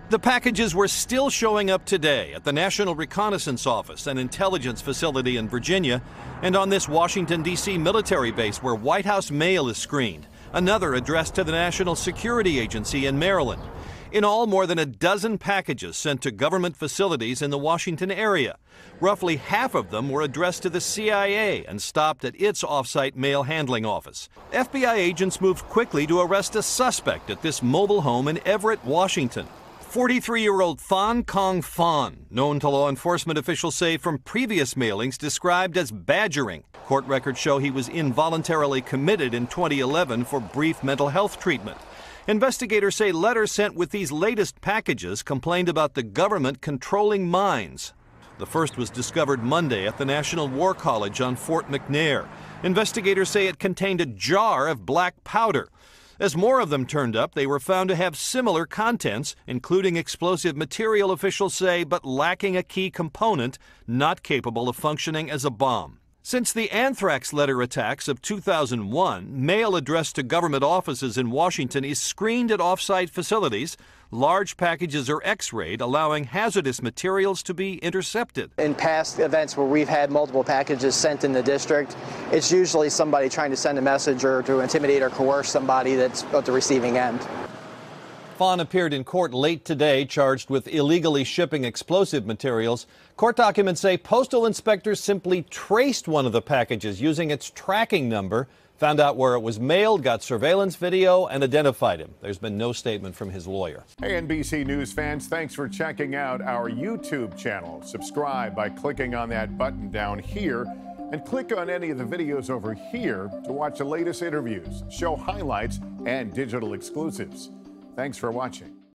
The packages were still showing up today at the National Reconnaissance Office, an intelligence facility in Virginia, and on this Washington, D.C. military base where White House mail is screened, another addressed to the National Security Agency in Maryland. In all, more than a dozen packages sent to government facilities in the Washington area. Roughly half of them were addressed to the CIA and stopped at its off-site mail handling office. FBI agents moved quickly to arrest a suspect at this mobile home in Everett, Washington. 43-year-old Thon Kong Phon, known to law enforcement officials say from previous mailings described as badgering. Court records show he was involuntarily committed in 2011 for brief mental health treatment. Investigators say letters sent with these latest packages complained about the government controlling mines. The first was discovered Monday at the National War College on Fort McNair. Investigators say it contained a jar of black powder. As more of them turned up, they were found to have similar contents, including explosive material, officials say, but lacking a key component, not capable of functioning as a bomb. Since the anthrax letter attacks of 2001, mail addressed to government offices in Washington is screened at off-site facilities. Large packages are X-rayed, allowing hazardous materials to be intercepted. In past events where we've had multiple packages sent in the district, it's usually somebody trying to send a message or to intimidate or coerce somebody that's at the receiving end. Phon appeared in court late today, charged with illegally shipping explosive materials. Court documents say postal inspectors simply traced one of the packages using its tracking number, found out where it was mailed, got surveillance video, and identified him. There's been no statement from his lawyer. Hey, NBC News fans, thanks for checking out our YouTube channel. Subscribe by clicking on that button down here, and click on any of the videos over here to watch the latest interviews, show highlights, and digital exclusives. Thanks for watching.